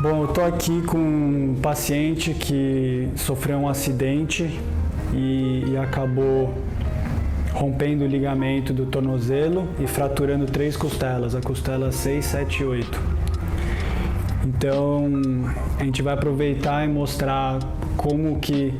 Bom, eu tô aqui com um paciente que sofreu um acidente e acabou rompendo o ligamento do tornozelo e fraturando 3 costelas, a costela 6, 7 e 8. Então, a gente vai aproveitar e mostrar como que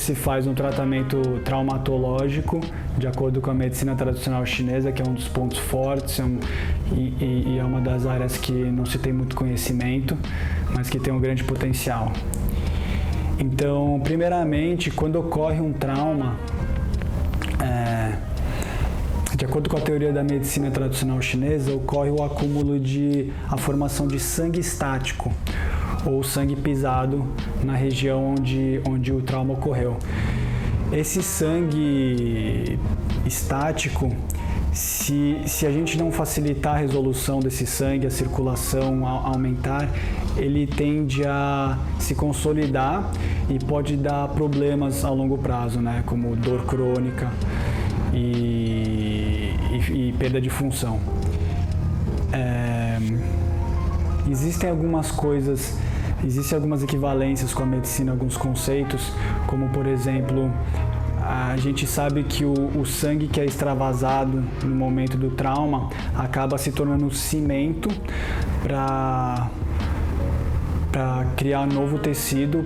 se faz um tratamento traumatológico de acordo com a medicina tradicional chinesa, que é um dos pontos fortes e é uma das áreas que não se tem muito conhecimento, mas que tem um grande potencial. Então, primeiramente, quando ocorre um trauma, de acordo com a teoria da medicina tradicional chinesa, ocorre o acúmulo a formação de sangue estático, ou sangue pisado na região onde o trauma ocorreu. Esse sangue estático, se a gente não facilitar a resolução desse sangue, a circulação aumentar, ele tende a se consolidar e pode dar problemas a longo prazo, né? Como dor crônica e perda de função. Existem algumas equivalências com a medicina, alguns conceitos, como por exemplo, a gente sabe que o sangue que é extravasado no momento do trauma acaba se tornando cimento para criar novo tecido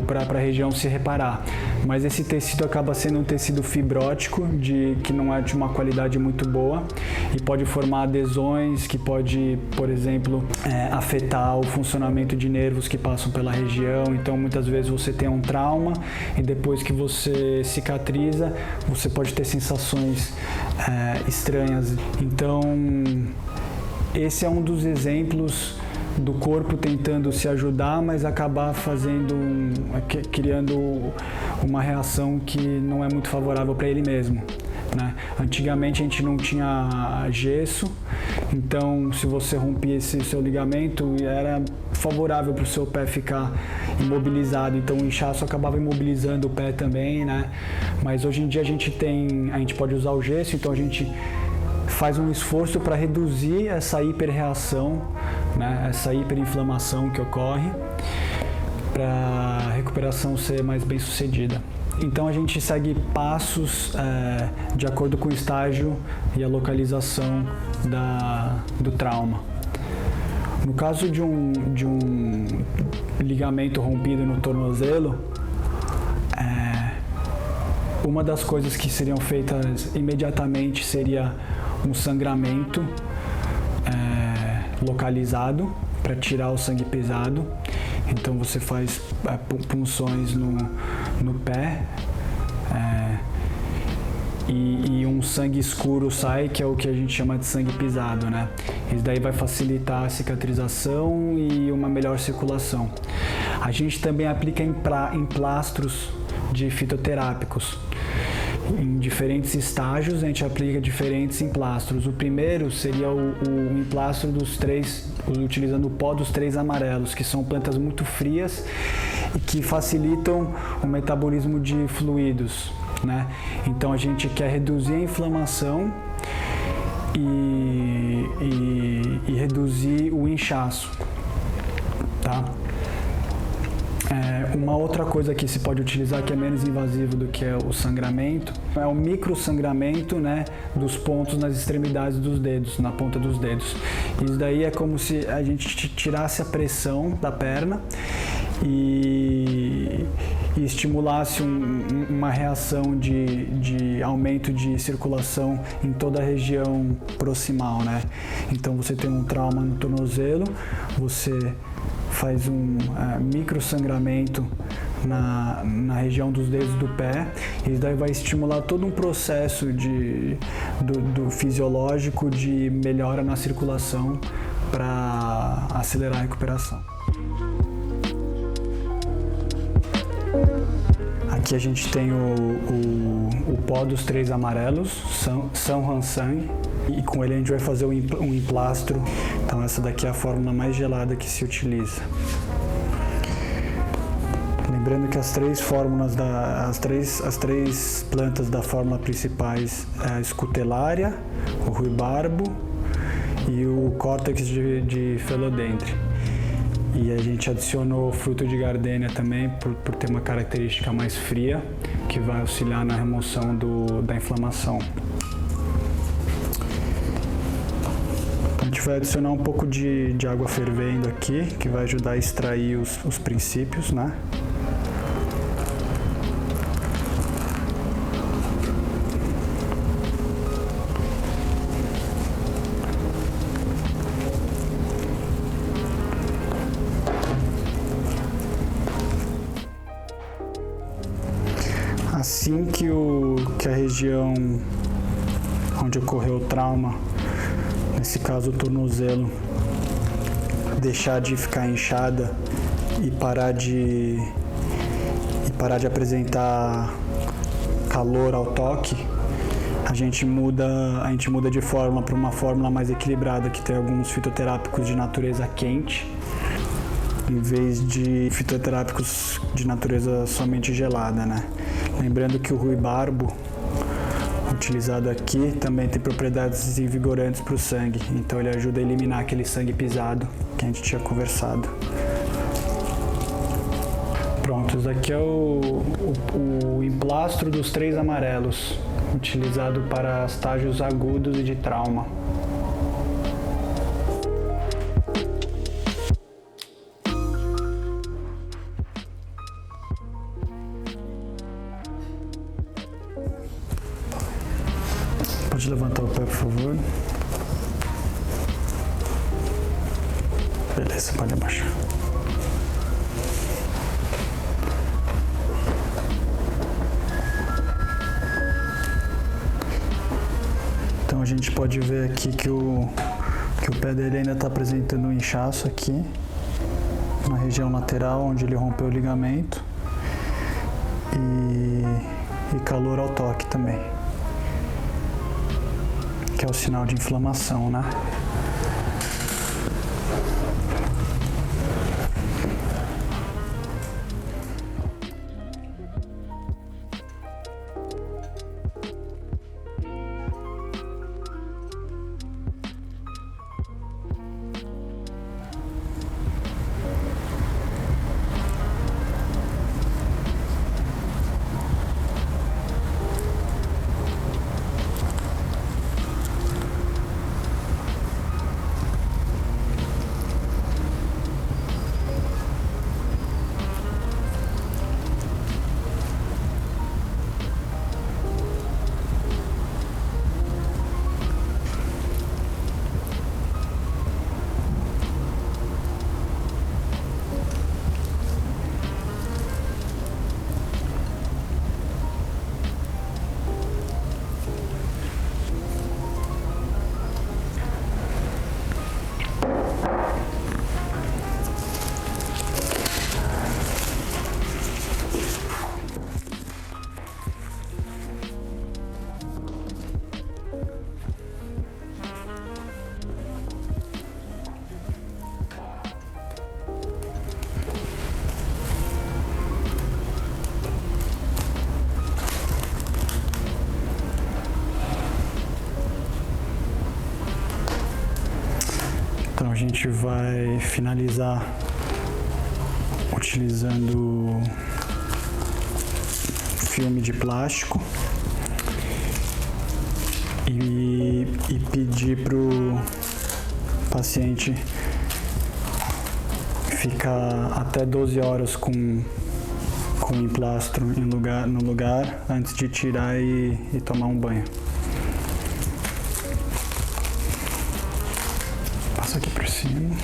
para a região se reparar. Mas esse tecido acaba sendo um tecido fibrótico, que não é de uma qualidade muito boa e pode formar adesões, que pode, por exemplo, afetar o funcionamento de nervos que passam pela região. Então, muitas vezes você tem um trauma e depois que você cicatriza, você pode ter sensações estranhas. Então, esse é um dos exemplos do corpo tentando se ajudar, mas acabar criando uma reação que não é muito favorável para ele mesmo, né? Antigamente a gente não tinha gesso, então se você rompia esse seu ligamento, era favorável para o seu pé ficar imobilizado, então o inchaço acabava imobilizando o pé também, né? Mas hoje em dia a gente pode usar o gesso, então a gente faz um esforço para reduzir essa hiperreação, né, essa hiperinflamação que ocorre, para a recuperação ser mais bem sucedida. Então a gente segue passos de acordo com o estágio e a localização do trauma. No caso de um ligamento rompido no tornozelo, uma das coisas que seriam feitas imediatamente seria um sangramento localizado para tirar o sangue pesado. Então você faz punções no pé e um sangue escuro sai, que é o que a gente chama de sangue pisado, né? Isso daí vai facilitar a cicatrização e uma melhor circulação. A gente também aplica emplastros de fitoterápicos. Em diferentes estágios, a gente aplica diferentes emplastros. O primeiro seria o emplastro utilizando o pó dos 3 amarelos, que são plantas muito frias e que facilitam o metabolismo de fluidos, né? Então a gente quer reduzir a inflamação e reduzir o inchaço, tá? Uma outra coisa que se pode utilizar, que é menos invasivo do que o sangramento, é o microsangramento, né, dos pontos nas extremidades dos dedos, na ponta dos dedos. Isso daí é como se a gente tirasse a pressão da perna e estimulasse uma reação de aumento de circulação em toda a região proximal, né? Então você tem um trauma no tornozelo, você faz um microsangramento na região dos dedos do pé, e isso daí vai estimular todo um processo do fisiológico de melhora na circulação para acelerar a recuperação. Aqui a gente tem o pó dos 3 amarelos, São Hansang, e com ele a gente vai fazer um emplastro. Então essa daqui é a fórmula mais gelada que se utiliza. Lembrando que as 3 fórmulas, as três plantas da fórmula principais é a escutelária, o ruibarbo e o córtex de Philodendron. E a gente adicionou fruto de gardênia também, por ter uma característica mais fria, que vai auxiliar na remoção da inflamação. A gente vai adicionar um pouco de água fervendo aqui, que vai ajudar a extrair os princípios, né? Assim que a região onde ocorreu o trauma, nesse caso o tornozelo, deixar de ficar inchada e parar de apresentar calor ao toque, a gente muda de fórmula para uma fórmula mais equilibrada, que tem alguns fitoterápicos de natureza quente, em vez de fitoterápicos de natureza somente gelada, né? Lembrando que o ruibarbo utilizado aqui também tem propriedades invigorantes para o sangue, então ele ajuda a eliminar aquele sangue pisado que a gente tinha conversado. Pronto, esse daqui é o emplastro dos 3 amarelos, utilizado para estágios agudos e de trauma. Pode levantar o pé, por favor. Beleza, pode abaixar. Então a gente pode ver aqui que o pé dele ainda está apresentando um inchaço aqui, na região lateral, onde ele rompeu o ligamento, e calor ao toque também, que é o sinal de inflamação, né? Então a gente vai finalizar utilizando filme de plástico e pedir para o paciente ficar até 12 horas com o emplastro no lugar antes de tirar e tomar um banho. Passa aqui por cima.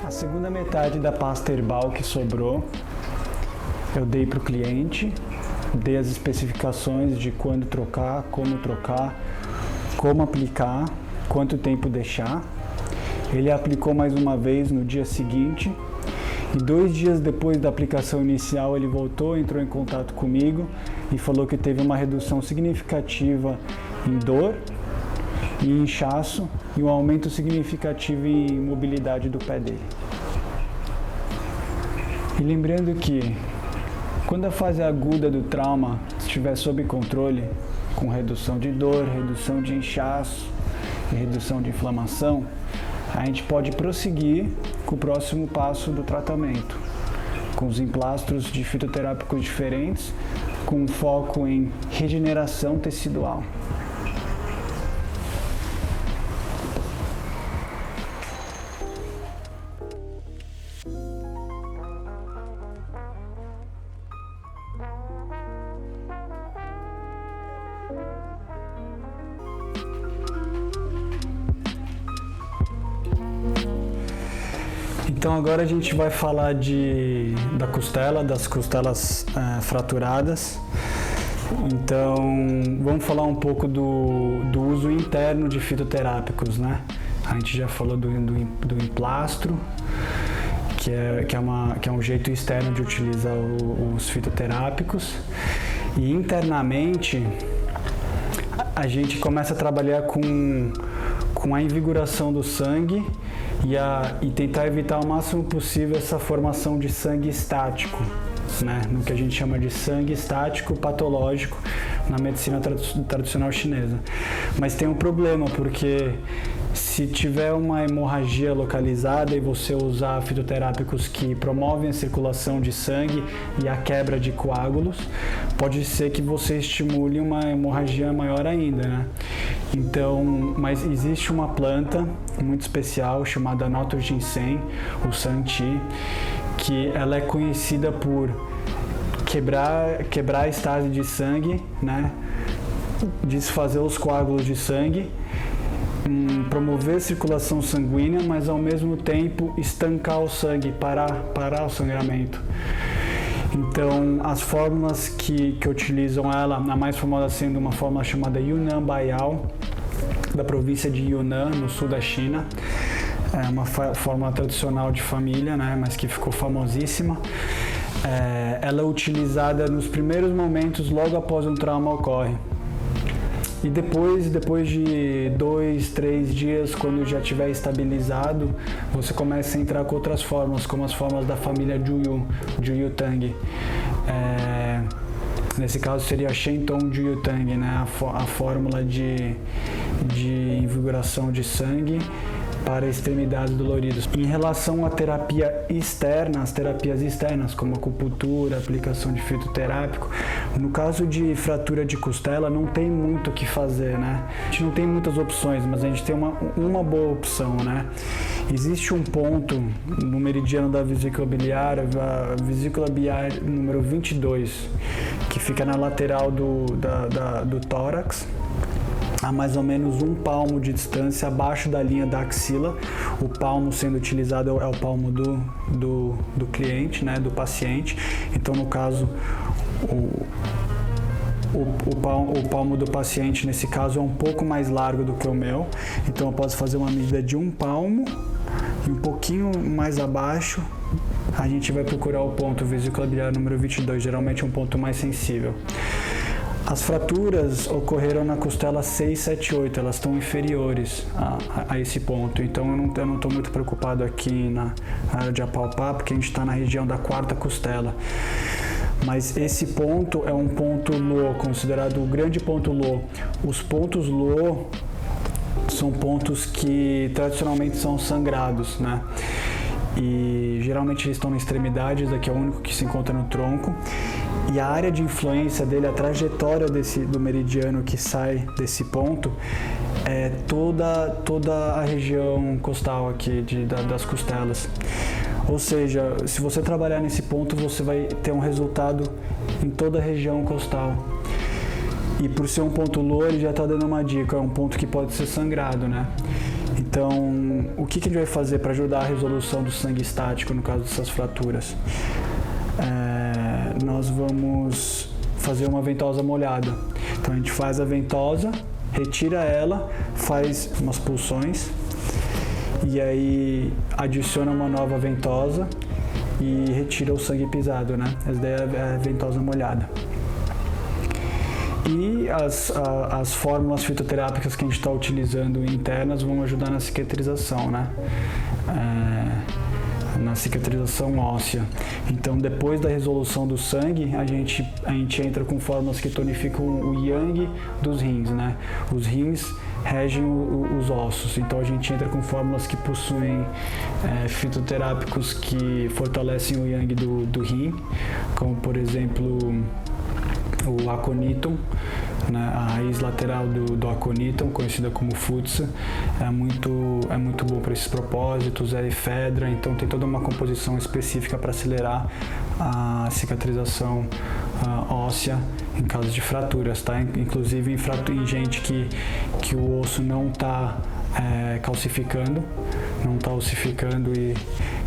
A segunda metade da pasta herbal que sobrou, eu dei para o cliente, dei as especificações de quando trocar, como aplicar, quanto tempo deixar. Ele aplicou mais uma vez no dia seguinte e 2 dias depois da aplicação inicial ele voltou, entrou em contato comigo e falou que teve uma redução significativa em dor e inchaço e um aumento significativo em mobilidade do pé dele. E lembrando que Quando a fase aguda do trauma estiver sob controle, com redução de dor, redução de inchaço e redução de inflamação, a gente pode prosseguir com o próximo passo do tratamento, com os emplastros de fitoterápicos diferentes, com foco em regeneração tecidual. Então agora a gente vai falar da costela, das costelas fraturadas. Então vamos falar um pouco do uso interno de fitoterápicos, né? A gente já falou do emplastro, que é um jeito externo de utilizar os fitoterápicos. E internamente a gente começa a trabalhar com a invigoração do sangue e tentar evitar o máximo possível essa formação de sangue estático, né? No que a gente chama de sangue estático patológico na medicina tradicional chinesa. Mas tem um problema, porque se tiver uma hemorragia localizada e você usar fitoterápicos que promovem a circulação de sangue e a quebra de coágulos, pode ser que você estimule uma hemorragia maior ainda, né? Então, mas existe uma planta muito especial chamada Noto Ginseng, o Santi, que ela é conhecida por quebrar a estase de sangue, né? Desfazer os coágulos de sangue, promover a circulação sanguínea, mas ao mesmo tempo estancar o sangue, parar o sangramento. Então, as fórmulas que utilizam ela, a mais famosa sendo uma fórmula chamada Yunnan Baiyao, da província de Yunnan, no sul da China. É uma fórmula tradicional de família, né, mas que ficou famosíssima. Ela é utilizada nos primeiros momentos, logo após um trauma ocorre. E depois de 2, 3 dias, quando já estiver estabilizado, você começa a entrar com outras fórmulas, como as fórmulas da família Juyu Tang. Nesse caso seria a Shenton Juyu Tang, né? A fórmula de invigoração de sangue para extremidades doloridas. Em relação à terapia externa, as terapias externas, como acupuntura, aplicação de fitoterápico, no caso de fratura de costela, não tem muito o que fazer, né? A gente não tem muitas opções, mas a gente tem uma boa opção, né? Existe um ponto no meridiano da vesícula biliar, a vesícula biliar número 22, que fica na lateral do tórax, a mais ou menos 1 palmo de distância abaixo da linha da axila. O palmo sendo utilizado é o palmo do cliente, né, do paciente. Então, no caso, o palmo do paciente, nesse caso, é um pouco mais largo do que o meu. Então, eu posso fazer uma medida de 1 palmo e um pouquinho mais abaixo a gente vai procurar o ponto vesícula biliar número 22, geralmente é um ponto mais sensível. As fraturas ocorreram na costela 6, 7, 8, elas estão inferiores a esse ponto, então eu não estou muito preocupado aqui na área de apalpar, porque a gente está na região da 4ª costela. Mas esse ponto é um ponto Lo, considerado o grande ponto Lo. Os pontos Lo são pontos que tradicionalmente são sangrados, né? E geralmente eles estão na extremidade, esse daqui é o único que se encontra no tronco. E a área de influência dele, a trajetória do meridiano que sai desse ponto, é toda a região costal aqui, das costelas. Ou seja, se você trabalhar nesse ponto, você vai ter um resultado em toda a região costal. E por ser um ponto Lo, ele já está dando uma dica, é um ponto que pode ser sangrado, né? Então, o que a gente vai fazer para ajudar a resolução do sangue estático no caso dessas fraturas? Nós vamos fazer uma ventosa molhada. Então, a gente faz a ventosa, retira ela, faz umas pulsões e aí adiciona uma nova ventosa e retira o sangue pisado, né? Essa daí é a ventosa molhada. E as fórmulas fitoterápicas que a gente está utilizando internas vão ajudar na cicatrização, né? cicatrização óssea. Então, depois da resolução do sangue, a gente entra com fórmulas que tonificam o yang dos rins, né? Os rins regem os ossos, então a gente entra com fórmulas que possuem fitoterápicos que fortalecem o yang do rim, como por exemplo o aconitum, né? A raiz lateral do aconitum, conhecida como futsa, é muito bom para esses propósitos, é efedra, então tem toda uma composição específica para acelerar a cicatrização óssea em caso de fraturas, tá? Inclusive em gente que o osso não está calcificando, não está ossificando e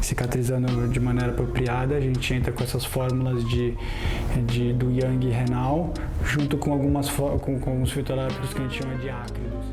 cicatrizando de maneira apropriada, a gente entra com essas fórmulas do yang renal, junto com alguns fitoterápicos que a gente chama de ácridos.